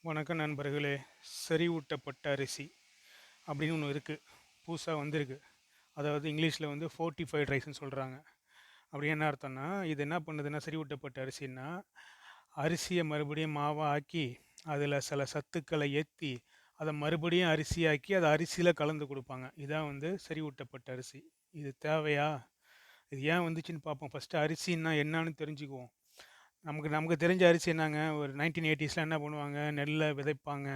வணக்கம் நண்பர்களே. செறிவூட்டப்பட்ட அரிசி அப்படின்னு ஒன்று இருக்குது, புதுசாக வந்திருக்கு. அதாவது இங்கிலீஷில் வந்து ஃபோர்ட்டிஃபைட் ரைஸ்ன்னு சொல்கிறாங்க. அப்படி என்ன அர்த்தம்னா, இது என்ன பண்ணுதுன்னா, செறிவூட்டப்பட்ட அரிசின்னா அரிசியை மறுபடியும் மாவாக ஆக்கி அதில் சில சத்துக்களை ஏற்றி அதை மறுபடியும் அரிசியாக்கி அதை அரிசியில் கலந்து கொடுப்பாங்க. இதான் வந்து செறிவூட்டப்பட்ட அரிசி. இது தேவையா? இது ஏன் வந்துச்சுன்னு பார்ப்போம். ஃபஸ்ட்டு அரிசின்னா என்னன்னு தெரிஞ்சுக்குவோம். நமக்கு நமக்கு தெரிஞ்ச அரிசி என்னங்க, ஒரு 1980ஸ்லாம் என்ன பண்ணுவாங்க, நெல்லை விதைப்பாங்க,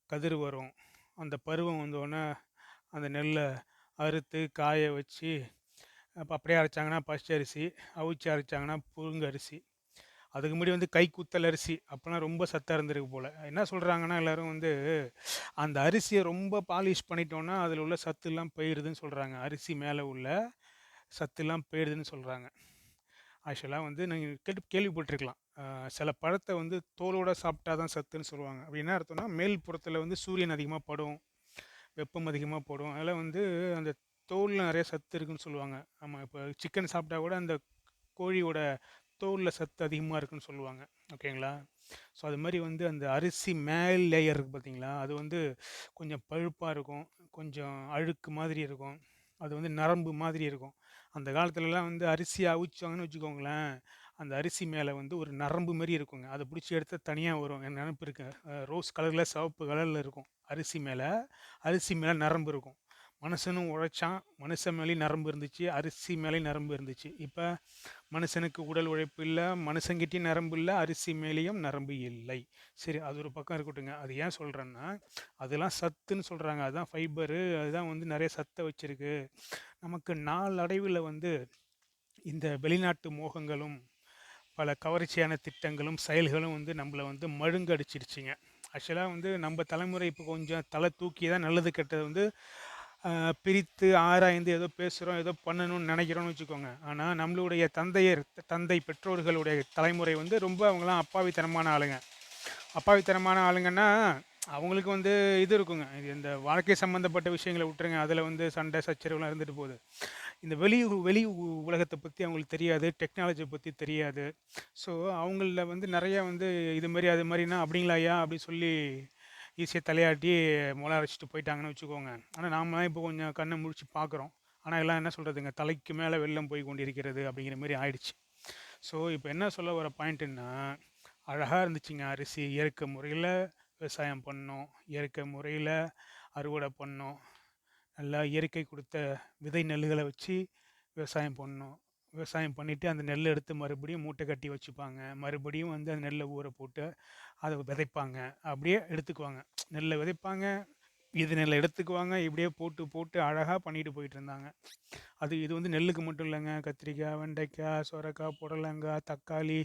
கதிர் வரும். அந்த பருவம் வந்தோடனே அந்த நெல்லை அறுத்து காய வச்சு அப்போ அப்படியே அரைச்சாங்கன்னா பச்சை அரிசி, அவிச்சு அரைச்சாங்கன்னா புழுங்க அரிசி. அதுக்கு முன்னாடி வந்து கை குத்தல் அரிசி, அப்போலாம் ரொம்ப சத்தாக இருந்திருக்கு போல். என்ன சொல்கிறாங்கன்னா எல்லோரும் வந்து அந்த அரிசியை ரொம்ப பாலிஷ் பண்ணிட்டோன்னா அதில் உள்ள சத்துலாம் போயிடுதுன்னு சொல்கிறாங்க. அரிசி மேலே உள்ள சத்துலாம் போயிடுதுன்னு சொல்கிறாங்க. ஆக்சுவலாக வந்து நீங்கள் கேள்விப்பட்டிருக்கலாம். சில பழத்தை வந்து தோலோடு சாப்பிட்டா தான் சத்துன்னு சொல்லுவாங்க. அப்படி என்ன அர்த்தம்னா, மேல் புறத்தில் வந்து சூரியன் அதிகமாக படும், வெப்பம் அதிகமாக படும். அதில் வந்து அந்த தோலில் நிறைய சத்து இருக்குன்னு சொல்லுவாங்க. ஆமாம், இப்போ சிக்கன் சாப்பிட்டா கூட அந்த கோழியோட தோலில் சத்து அதிகமாக இருக்குன்னு சொல்லுவாங்க. ஓகேங்களா? ஸோ அது மாதிரி வந்து அந்த அரிசி மேல் லேயர் இருக்குது பார்த்தீங்களா, அது வந்து கொஞ்சம் பழுப்பாக இருக்கும், கொஞ்சம் அழுக்கு மாதிரி இருக்கும், அது வந்து நரம்பு மாதிரி இருக்கும். அந்த காலத்துலலாம் வந்து அரிசி அவிச்சாங்கன்னு வச்சுக்கோங்களேன், அந்த அரிசி மேலே வந்து ஒரு நரம்பு மாரி இருக்குங்க. அதை பிடிச்சி எடுத்து தனியாக வரும். என் நினப்பு இருக்கு. ரோஸ் கலரில் சிவப்பு கலரில் இருக்கும். அரிசி மேலே நரம்பு இருக்கும். மனுஷனும் உழைச்சான், மனுஷன் மேலேயும் நரம்பு இருந்துச்சு, அரிசி மேலேயும் நரம்பு இருந்துச்சு. இப்போ மனுஷனுக்கு உடல் உழைப்பு இல்லை, மனுஷங்கிட்டையும் நரம்பு இல்லை, அரிசி மேலேயும் நரம்பு இல்லை. சரி, அது ஒரு பக்கம் இருக்கட்டுங்க. அது ஏன் சொல்கிறேன்னா, அதெல்லாம் சத்துன்னு சொல்கிறாங்க. அதுதான் ஃபைபரு, அதுதான் வந்து நிறைய சத்தை வச்சுருக்கு. நமக்கு நாளடைவில் வந்து இந்த வெளிநாட்டு மோகங்களும் பல கவர்ச்சியான திட்டங்களும் செயல்களும் வந்து நம்மளை வந்து மழுங்கடிச்சிடுச்சிங்க. ஆக்சுவலாக வந்து நம்ம தலைமுறை இப்போ கொஞ்சம் தலை தூக்கி தான் நல்லது கெட்டது வந்து பிரித்து ஆராய்ந்து ஏதோ பேசுகிறோம், ஏதோ பண்ணணும்னு நினைக்கிறோன்னு வச்சுக்கோங்க. ஆனால் நம்மளுடைய தந்தை பெற்றோர்களுடைய தலைமுறை வந்து ரொம்ப அவங்களாம் அப்பாவித்தனமான ஆளுங்க. அப்பாவித்தனமான ஆளுங்கன்னா அவங்களுக்கு வந்து இது இருக்குங்க, இது இந்த வாழ்க்கை சம்மந்தப்பட்ட விஷயங்களை விட்டுருங்க, அதில் வந்து சண்டை சச்சரவுலாம் இருந்துட்டு போகுது. இந்த வெளி உலகத்தை பற்றி அவங்களுக்கு தெரியாது, டெக்னாலஜியை பற்றி தெரியாது. ஸோ அவங்கள வந்து நிறைய வந்து இது மாதிரி அது மாதிரினா அப்படிங்களா ஐயா அப்படின்னு சொல்லி ஈஸியாக தலையாட்டி முளை அரைச்சிட்டு போயிட்டாங்கன்னு வச்சுக்கோங்க. ஆனால் நாம் இப்போ கொஞ்சம் கண்ணை முழிச்சு பார்க்குறோம். ஆனால் எல்லாம் என்ன சொல்கிறதுங்க, தலைக்கு மேலே வெள்ளம் போய் கொண்டிருக்கிறது அப்படிங்கிற மாதிரி ஆயிடுச்சு. ஸோ இப்போ என்ன சொல்ல வர பாயிண்ட்டுன்னா, அழகாக இருந்துச்சுங்க அரிசி. இயற்கை முறையில் விவசாயம் பண்ணோம், இயற்கை முறையில் அறுவடை பண்ணோம், நல்லா இயற்கை கொடுத்த விதை நெல்லுகளை வச்சு விவசாயம் பண்ணோம். விவசாயம் பண்ணிவிட்டு அந்த நெல்லை எடுத்து மறுபடியும் மூட்டை கட்டி வச்சுப்பாங்க. மறுபடியும் வந்து அந்த நெல்லை ஊற போட்டு அதை விதைப்பாங்க. அப்படியே எடுத்துக்குவாங்க. நெல்லை விதைப்பாங்க, இது நெல்லை எடுத்துக்குவாங்க. இப்படியே போட்டு போட்டு அழகாக பண்ணிட்டு போயிட்டு இருந்தாங்க. இது வந்து நெல்லுக்கு மட்டும் இல்லைங்க. கத்திரிக்காய், வெண்டைக்காய், சொரக்காய், புடலங்காய், தக்காளி,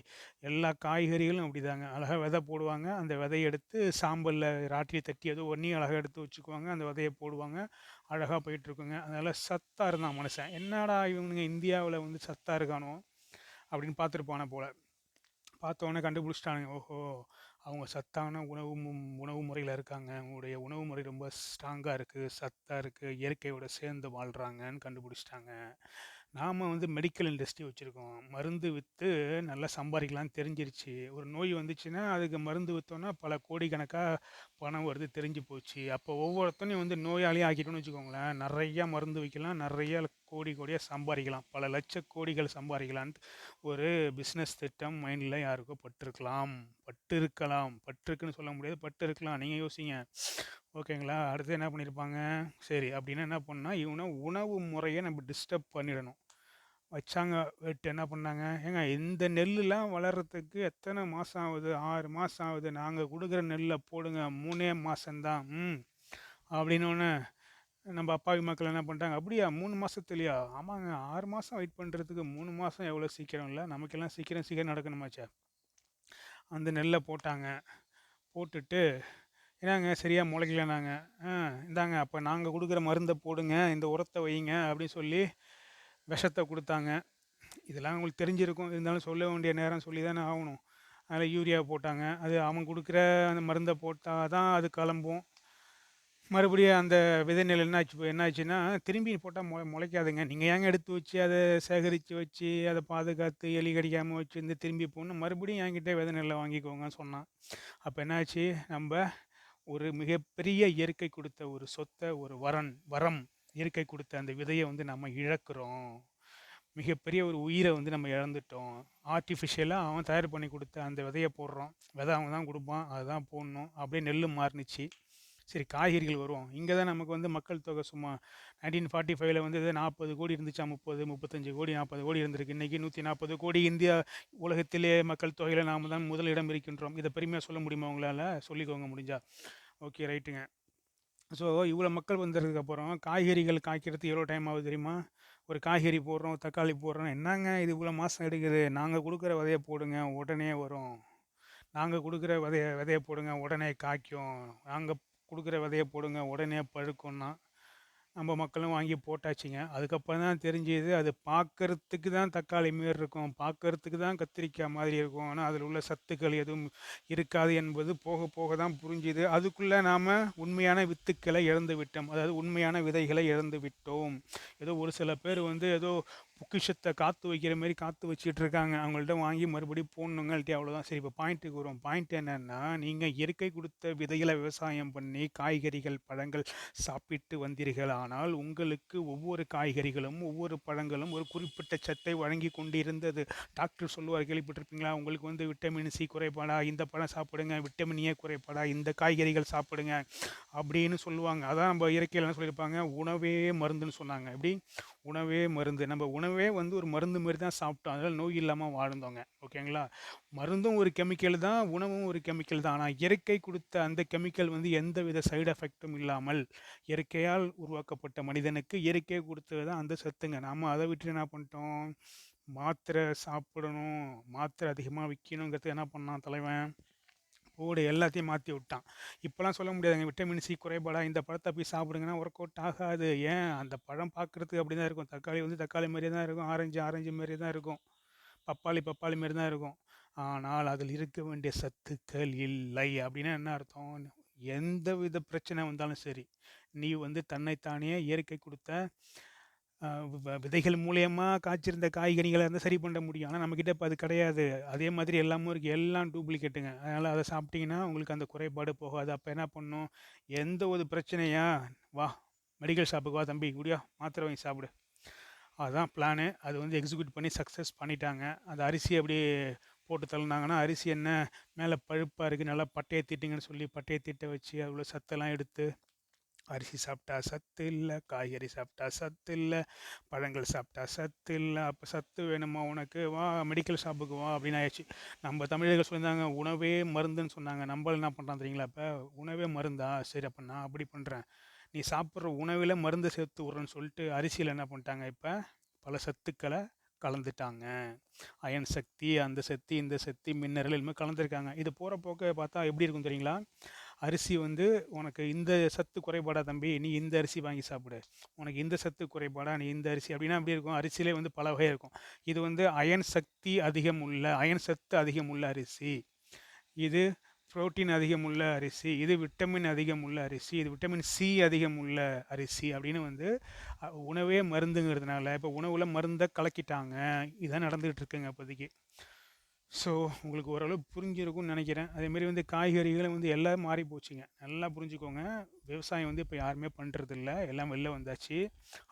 எல்லா காய்கறிகளும் அப்படிதாங்க. அழகாக விதை போடுவாங்க. அந்த விதையை எடுத்து சாம்பலில் ராட்டியை தட்டி ஏதோ ஒன்றையும் அழகாக எடுத்து வச்சுக்குவாங்க. அந்த விதையை போடுவாங்க. அழகாக போயிட்டுருக்குங்க. அதனால் சத்தாக இருந்தான் மனுஷன். என்னடா இவனுங்க இந்தியாவில் வந்து சத்தாக இருக்கானோ அப்படின்னு பார்த்துருப்பானே போல். பார்த்தோன்னே கண்டுபிடிச்சிட்டானுங்க, ஓஹோ அவங்க சத்தான உணவு முறையில் இருக்காங்க, அவங்களுடைய உணவு முறை ரொம்ப ஸ்ட்ராங்காக இருக்குது, சத்தாக இருக்குது, இயற்கையோட சேர்ந்து வாழ்கிறாங்கன்னு கண்டுபிடிச்சிட்டாங்க. நாம் வந்து மெடிக்கல் இண்டஸ்ட்ரி வச்சுருக்கோம், மருந்து விற்று நல்லா சம்பாதிக்கலாம்னு தெரிஞ்சிருச்சு. ஒரு நோய் வந்துச்சுன்னா அதுக்கு மருந்து விற்றோன்னா பல கோடிக்கணக்காக பணம் வருது தெரிஞ்சு போச்சு. அப்போ ஒவ்வொருத்தனையும் வந்து நோயாளியாக ஆக்கிட்டோன்னு வச்சுக்கோங்களேன், நிறையா மருந்து விற்கலாம், நிறைய கோடியாக சம்பாதிக்கலாம், பல லட்ச கோடிகள் சம்பாதிக்கலான்ட்டு ஒரு பிஸ்னஸ் திட்டம் மைண்டில் யாருக்கோ பட்டிருக்குன்னு சொல்ல முடியாது, பட்டிருக்கலாம். நீங்கள் யோசிங்க. ஓகேங்களா? அடுத்து என்ன பண்ணியிருப்பாங்க? சரி, அப்படின்னா என்ன பண்ணால் இவனை உணவு முறையை நம்ம டிஸ்டர்ப் பண்ணிடணும். வச்சாங்க, வெட்டு என்ன பண்ணாங்க, ஏங்க இந்த நெல்லுலாம் வளர்கிறதுக்கு எத்தனை மாதம் ஆகுது? 6 மாதம் ஆகுது. நாங்கள் கொடுக்குற நெல்லை போடுங்க, 3 மாதம்தான். அப்படின்னோடனே நம்ம அப்பாவி மக்கள் என்ன பண்ணிட்டாங்க, அப்படியா 3 மாதத்துலையா? ஆமாங்க, 6 மாதம் வெயிட் பண்ணுறதுக்கு 3 மாதம் எவ்வளோ சீக்கிரம் இல்லை? நமக்கெல்லாம் சீக்கிரம் சீக்கிரம் நடக்கணுமாச்சே. அந்த நெல்லை போட்டாங்க. போட்டுட்டு ஏன்னாங்க சரியாக முளைக்கலனாங்க. இந்தாங்க அப்போ நாங்கள் கொடுக்குற மருந்தை போடுங்க, இந்த உரத்தை வைங்க அப்படின்னு சொல்லி விஷத்தை கொடுத்தாங்க. இதெல்லாம் உங்களுக்கு தெரிஞ்சிருக்கும், இருந்தாலும் சொல்ல வேண்டிய நேரம் சொல்லி தானே ஆகணும். அதில் யூரியா போட்டாங்க. அது அவன் கொடுக்குற அந்த மருந்தை போட்டால் தான் அது கிளம்பும். மறுபடியும் அந்த விதை நெல் என்னாச்சுன்னா திரும்பி போட்டால் முளைக்காதுங்க. நீங்கள் ஏங்க எடுத்து வச்சு அதை சேகரித்து வச்சு அதை பாதுகாத்து எலி கடிக்காமல் வச்சு இந்த திரும்பி போகணும், மறுபடியும் என்கிட்ட விதை நெல்லை வாங்கிக்கோங்கன்னு சொன்னான். அப்போ என்னாச்சு, நம்ம ஒரு மிகப்பெரிய இயற்கை கொடுத்த ஒரு சொத்தை, ஒரு வரம் இயற்கை கொடுத்த அந்த விதையை வந்து நம்ம இழக்கிறோம். மிகப்பெரிய ஒரு உயிரை வந்து நம்ம இழந்துட்டோம். ஆர்டிஃபிஷியலாக அவன் தயார் பண்ணி கொடுத்த அந்த விதையை போடுறோம். விதை அவன் தான் கொடுப்பான், அதுதான் போடணும். அப்படியே நெல் மாறுனுச்சு. சரி, காய்கறிகள் வருவோம். இங்கே தான் நமக்கு வந்து மக்கள் தொகை சும்மா 1945 வந்து இது 40 கோடி இருந்துச்சா, 30 35 கோடி 40 கோடி இருந்திருக்கு. இன்றைக்கி 140 கோடி. இந்தியா உலகத்திலே மக்கள் தொகையில் நாம் தான் முதலிடம் இருக்கின்றோம். இதை பெருமையாக சொல்ல முடியுமா உங்களால்? சொல்லிக்கோங்க முடிஞ்சா. ஓகே, ரைட்டுங்க. ஸோ இவ்வளோ மக்கள் வந்ததுக்கப்புறம் காய்கறிகள் காய்க்கிறதுக்கு எவ்வளோ டைம் ஆகுது தெரியுமா? ஒரு காய்கறி போடுறோம், தக்காளி போடுறோம், என்னங்க இது இவ்வளோ மாதம் எடுக்குது? நாங்கள் கொடுக்குற விதைய போடுங்க, உடனே வரும். நாங்கள் கொடுக்குற விதைய போடுங்க, உடனே காய்க்கும். நாங்கள் கொடுக்குற விதைய போடுங்க, உடனே பழுக்கும்னா நம்ம மக்களும் வாங்கி போட்டாச்சுங்க. அதுக்கப்புறம் தான் தெரிஞ்சுது, அது பார்க்கறதுக்கு தான் தக்காளி மாரி இருக்கும், பார்க்கறதுக்கு தான் கத்திரிக்காய் மாதிரி இருக்கும், ஆனால் அதில் உள்ள சத்துக்கள் எதுவும் இருக்காது என்பது போக போக தான் புரிஞ்சுது. அதுக்குள்ளே நாம் உண்மையான வித்துக்களை இழந்து விட்டோம், அதாவது உண்மையான விதைகளை இழந்து விட்டோம். ஏதோ ஒரு சில பேர் வந்து ஏதோ பொக்கிஷத்தை காற்று வைக்கிற மாரி காற்று வச்சுட்டு இருக்காங்க. அவங்கள்ட்ட வாங்கி மறுபடியும் போடணுங்கள்ட்டி, அவ்வளோதான். சரி, இப்போ பாயிண்ட்டுக்கு வரும். பாயிண்ட் என்னென்னா, நீங்கள் இயற்கை கொடுத்த விதைகளை விவசாயம் பண்ணி காய்கறிகள் பழங்கள் சாப்பிட்டு வந்தீர்கள். ஆனால் உங்களுக்கு ஒவ்வொரு காய்கறிகளும் ஒவ்வொரு பழங்களும் ஒரு குறிப்பிட்ட சத்தை வழங்கி கொண்டிருந்தது. டாக்டர் சொல்லுவார், கேள்விப்பட்டிருப்பீங்களா? உங்களுக்கு வந்து விட்டமின் சி குறைபாடா, இந்த பழம் சாப்பிடுங்க. விட்டமின் ஏ குறைபாடா, இந்த காய்கறிகள் சாப்பிடுங்க அப்படின்னு சொல்லுவாங்க. அதான் நம்ம இயற்கையில் என்ன சொல்லியிருப்பாங்க, உணவே மருந்துன்னு சொன்னாங்க. எப்படி? உணவே மருந்து. நம்ம உணவே வந்து ஒரு மருந்து மாரி தான் சாப்பிட்டோம், அதனால் நோய் இல்லாமல் வாழ்ந்தோங்க. ஓகேங்களா? மருந்தும் ஒரு கெமிக்கல் தான், உணவும் ஒரு கெமிக்கல் தான். ஆனால் இயற்கை கொடுத்த அந்த கெமிக்கல் வந்து எந்த வித சைடு எஃபெக்டும் இல்லாமல் இயற்கையால் உருவாக்கப்பட்ட மனிதனுக்கு இயற்கை கொடுத்தது தான் அந்த சத்துங்க. நாம் அதை விட்டு என்ன பண்ணிட்டோம், மாத்திரை சாப்பிடணும், மாத்திரை அதிகமாக விற்கணுங்கிறது என்ன பண்ணான் தலைவன், போடு எல்லாத்தையும் மாற்றி விட்டான். இப்போலாம் சொல்ல முடியாதுங்க, விட்டமின் சி குறைபாடா, இந்த பழத்தை போய் சாப்பிடுங்கன்னா ஒர்க் அவுட் ஆகாது. ஏன்? அந்த பழம் பார்க்குறதுக்கு அப்படி தான் இருக்கும். தக்காளி வந்து தக்காளி மாரியே தான் இருக்கும், ஆரஞ்சு ஆரஞ்சு மாரியே தான் இருக்கும், பப்பாளி பப்பாளி மாரி தான் இருக்கும். ஆனால் அதில் இருக்க வேண்டிய சத்துக்கள் இல்லை. அப்படின்னா என்ன அர்த்தம்? எந்த வித பிரச்சனை வந்தாலும் சரி, நீ வந்து தன்னைத்தானே இயற்கை கொடுத்த விதைகள் மூலியமா காய்ச்சிருந்த காய்கறிகளை இருந்தால் சரி பண்ண முடியும். ஆனால் நம்மக்கிட்ட இப்போ அது கிடையாது. அதே மாதிரி எல்லாமும் இருக்குது, எல்லாம் டூப்ளிகேட்டுங்க. அதனால் அதை சாப்பிட்டீங்கன்னா உங்களுக்கு அந்த குறைபாடு போகாது. அப்போ என்ன பண்ணணும்? எந்த ஒரு பிரச்சனையா, வா மெடிக்கல் ஷாப்புக்கு வா தம்பி, குடியா மாத்திரை வாங்கி சாப்பிடு. அதுதான் பிளானு. அது வந்து எக்ஸிக்யூட் பண்ணி சக்ஸஸ் பண்ணிட்டாங்க. அந்த அரிசி அப்படியே போட்டு தள்ளினாங்கன்னா, அரிசி என்ன மேலே பழுப்பாக இருக்குது, நல்லா பட்டையை தீட்டிங்கன்னு சொல்லி பட்டையை தீட்ட வச்சு அவ்வளோ சத்தெல்லாம் எடுத்து, அரிசி சாப்பிட்டா சத்து இல்லை, காய்கறி சாப்பிட்டா சத்து இல்லை, பழங்கள் சாப்பிட்டா சத்து இல்லை, அப்போ சத்து வேணுமா உனக்கு, வா மெடிக்கல் ஷாப்புக்கு வா அப்படின்னு ஆயிடுச்சு. நம்ம தமிழர்கள் சொல்லியிருந்தாங்க உணவே மருந்துன்னு சொன்னாங்க. நம்மள என்ன பண்ணுறான் தெரியுங்களா? இப்போ உணவே மருந்தா, சரி அப்போ நான் அப்படி பண்ணுறேன், நீ சாப்பிட்ற உணவில் மருந்து சேர்த்து விட்றேன்னு சொல்லிட்டு அரிசியில் என்ன பண்ணிட்டாங்க, இப்போ பல சத்துக்களை கலந்துட்டாங்க. அயன் சக்தி, அந்த சக்தி, இந்த சக்தி, மினரல் எல்லாமே கலந்துருக்காங்க. இது போகிற போக்க பார்த்தா எப்படி இருக்கும் தெரியுங்களா? அரிசி வந்து, உனக்கு இந்த சத்து குறைபாடா தம்பி, நீ இந்த அரிசி வாங்கி சாப்பிடு. உனக்கு இந்த சத்து குறைபாடா, நீ இந்த அரிசி, அப்படின்னா எப்படி இருக்கும்? அரிசியிலே வந்து பல வகை இருக்கும். இது வந்து அயன் சக்தி அதிகம் உள்ள, அயன் சத்து அதிகம் உள்ள அரிசி. இது புரோட்டீன் அதிகம் உள்ள அரிசி. இது விட்டமின் அதிகம் உள்ள அரிசி. இது விட்டமின் சி அதிகம் உள்ள அரிசி அப்படின்னு வந்து உணவே மருந்துங்கிறதுனால இப்போ உணவில் மருந்தை கலக்கிட்டாங்க. இதான் நடந்துகிட்டு இருக்குங்க இப்போதைக்கு. ஸோ உங்களுக்கு ஓரளவு புரிஞ்சிருக்கும்னு நினைக்கிறேன். அதேமாரி வந்து காய்கறிகளும் வந்து எல்லாம் மாறி போச்சுங்க. நல்லா புரிஞ்சுக்கோங்க. விவசாயம் வந்து இப்போ யாருமே பண்ணுறதில்ல, எல்லாம் வெளில வந்தாச்சு.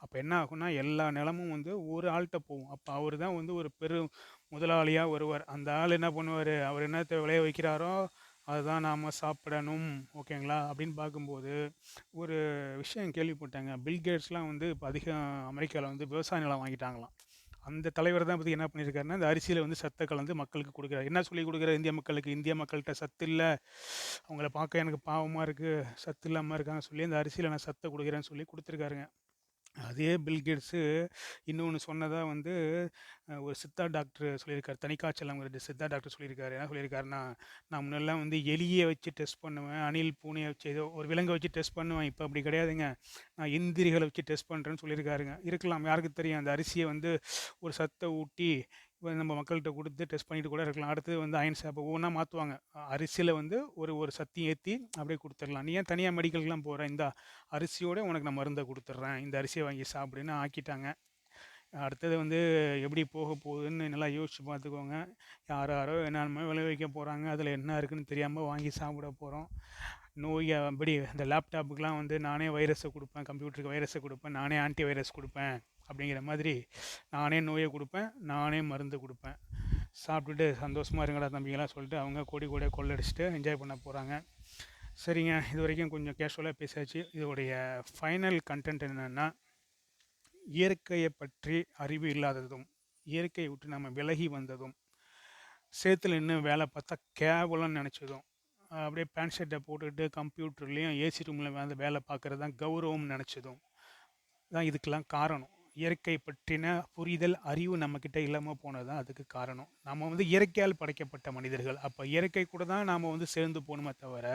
அப்போ என்ன ஆகும்னா, எல்லா நிலமும் வந்து ஒரு ஆள்கிட்ட போகும். அப்போ அவர் தான் வந்து ஒரு முதலாளியாக வருவார். அந்த ஆள் என்ன பண்ணுவார், அவர் என்னத்தை விளைய வைக்கிறாரோ அதுதான் நாம் சாப்பிடணும். ஓகேங்களா? அப்படின்னு பார்க்கும்போது ஒரு விஷயம் கேள்விப்பட்டேங்க. பில்கேட்ஸ்லாம் வந்து இப்போ அதிகம் அமெரிக்காவில் வந்து விவசாய நிலம் வாங்கிட்டாங்களாம். அந்த தலைவர் தான் பற்றி என்ன பண்ணியிருக்காருன்னா, இந்த அரிசியில் வந்து சத்தை கலந்து மக்களுக்கு கொடுக்குறாரு. என்ன சொல்லி கொடுக்குறாரு இந்திய மக்களுக்கு? இந்திய மக்கள்கிட்ட சத்து இல்லை, அவங்கள பார்க்க எனக்கு பாவமாக இருக்குது, சத்து இல்லாமல் இருக்காங்க சொல்லி அந்த அரிசியில் நான் சத்தை கொடுக்குறேன்னு சொல்லி கொடுத்துருக்காருங்க. அதே பில்கேட்ஸு இன்னொன்று சொன்னதாக வந்து ஒரு சித்தா டாக்டர் சொல்லியிருக்காரு. தனிக்காய்ச்சல் சித்தா டாக்டர் சொல்லியிருக்காரு. என்ன சொல்லியிருக்காருன்னா, நான் முன்னெல்லாம் வந்து எலியை வச்சு டெஸ்ட் பண்ணுவேன், அணில் பூனையை வச்சு ஏதோ ஒரு விலங்கை வச்சு டெஸ்ட் பண்ணுவேன், இப்போ அப்படி கிடையாதுங்க, நான் எந்திரிகளை வச்சு டெஸ்ட் பண்ணுறேன்னு சொல்லியிருக்காருங்க. இருக்கலாம், யாருக்கு தெரியும்? அந்த அரிசியை வந்து ஒரு சத்தை ஊட்டி நம்ம மக்கள்கிட்ட கொடுத்து டெஸ்ட் பண்ணிட்டு கூட இருக்கலாம். அடுத்தது வந்து அயன் சாப் ஒவ்வொன்றா மாற்றுவாங்க. அரிசியில் வந்து ஒரு ஒரு சத்தி ஏற்றி அப்படியே கொடுத்துடலாம். நீ ஏன் தனியாக மெடிக்கலுக்குலாம் போகிற, இந்த அரிசியோட உனக்கு நான் மருந்தை கொடுத்துட்றேன், இந்த அரிசியை வாங்கி சாப்பிடுன்னு ஆக்கிட்டாங்க. அடுத்தது வந்து எப்படி போக போகுதுன்னு நல்லா யோசிச்சு பார்த்துக்கோங்க. யார் யாரோ என்னென்னமோ விளைவிக்க போகிறாங்க, அதில் என்ன இருக்குன்னு தெரியாமல் வாங்கி சாப்பிட போகிறோம். நோயை அப்படி இந்த லேப்டாப்புக்கெலாம் வந்து நானே வைரஸை கொடுப்பேன், கம்ப்யூட்டருக்கு வைரஸை கொடுப்பேன், நானே ஆன்டி வைரஸ் கொடுப்பேன் அப்படிங்கிற மாதிரி நானே நோயை கொடுப்பேன், நானே மருந்து கொடுப்பேன். சாப்பிட்டுட்டு சந்தோஷமாக இருங்கடா தம்பிங்களாம் சொல்லிட்டு அவங்க கோடி கோடியாக கொள்ளடிச்சிட்டு என்ஜாய் பண்ண போகிறாங்க. சரிங்க, இது வரைக்கும் கொஞ்சம் கேஷுவலாக பேசாச்சு. இதோடைய ஃபைனல் கண்டென்ட் என்னென்னா, இயற்கையை பற்றி அறிவு இல்லாததும், இயற்கையை விட்டு நம்ம விலகி வந்ததும், சேத்துல இன்னும் வேலை பார்த்தா கேவலம்னு நினச்சதும், அப்படியே பேண்ட் ஷர்ட்டை போட்டுக்கிட்டு கம்ப்யூட்டர்லேயும் ஏசி ரூமில் வந்து வேலை பார்க்குறது தான் கௌரவம்னு நினச்சதும் தான் இதுக்கெல்லாம் காரணம். இயற்கை பற்றின புரிதல், அறிவு நம்மக்கிட்ட இல்லாமல் போனது தான் அதுக்கு காரணம். நம்ம வந்து இயற்கையால் படைக்கப்பட்ட மனிதர்கள். அப்போ இயற்கை கூட தான் நாம் வந்து சேர்ந்து போகணுமே தவிர,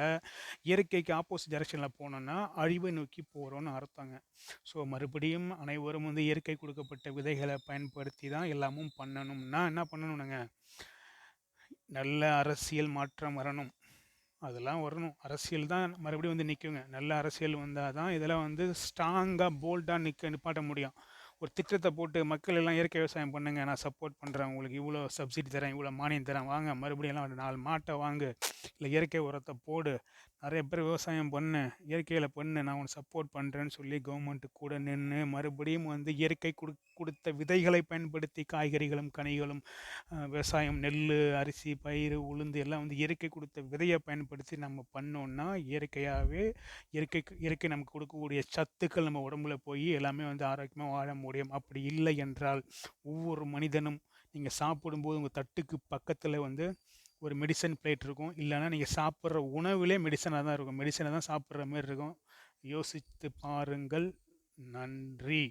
இயற்கைக்கு ஆப்போசிட் டைரெக்ஷனில் போனோன்னா அழிவை நோக்கி போகிறோன்னு அர்த்தங்க. ஸோ மறுபடியும் அனைவரும் வந்து இயற்கை கொடுக்கப்பட்ட விதைகளை பயன்படுத்தி தான் எல்லாமும் பண்ணணும்னா என்ன பண்ணணுங்க, நல்ல அரசியல் மாற்றம் வரணும். அதெல்லாம் வரணும். அரசியல் தான் மறுபடியும் வந்து நிற்குங்க. நல்ல அரசியல் வந்தால் தான் இதெல்லாம் வந்து ஸ்ட்ராங்காக போல்டாக நிப்பாட்ட முடியும். ஒரு திட்டத்தை போட்டு மக்கள் எல்லாம் இயற்கை விவசாயம் பண்ணுங்க, நான் சப்போர்ட் பண்ணுறேன், உங்களுக்கு இவ்வளோ சப்சிடி தரேன், இவ்வளோ மானியம் தரேன், வாங்க மறுபடியும் எல்லாம் ஒரு 4 மாட்டை வாங்கு, இல்லை இயற்கை உரத்தை போடு, நிறைய பேர் விவசாயம் பண்ணு, இயற்கையில் பண்ணு, நான் உனக்கு சப்போர்ட் பண்ணுறேன்னு சொல்லி கவர்மெண்ட்டு கூட நின்று மறுபடியும் வந்து இயற்கை கொடுத்த விதைகளை பயன்படுத்தி காய்கறிகளும் கனிகளும் விவசாயம், நெல், அரிசி, பயிர், உளுந்து எல்லாம் வந்து இயற்கை கொடுத்த விதையை பயன்படுத்தி நம்ம பண்ணோன்னா இயற்கையாகவே இயற்கை நமக்கு கொடுக்கக்கூடிய சத்துக்கள் நம்ம உடம்புல போய் எல்லாமே வந்து ஆரோக்கியமாக வாழ முடியும். அப்படி இல்லை என்றால் ஒவ்வொரு மனிதனும் நீங்கள் சாப்பிடும்போது உங்கள் தட்டுக்கு பக்கத்தில் வந்து ஒரு மெடிசன் பிளேட் இருக்கும். இல்லைன்னா நீங்கள் சாப்பிட்ற உணவிலே மெடிசனாக தான் இருக்கும். மெடிசனை தான் சாப்பிட்ற மாதிரி இருக்கும். யோசித்து பாருங்கள். நன்றி.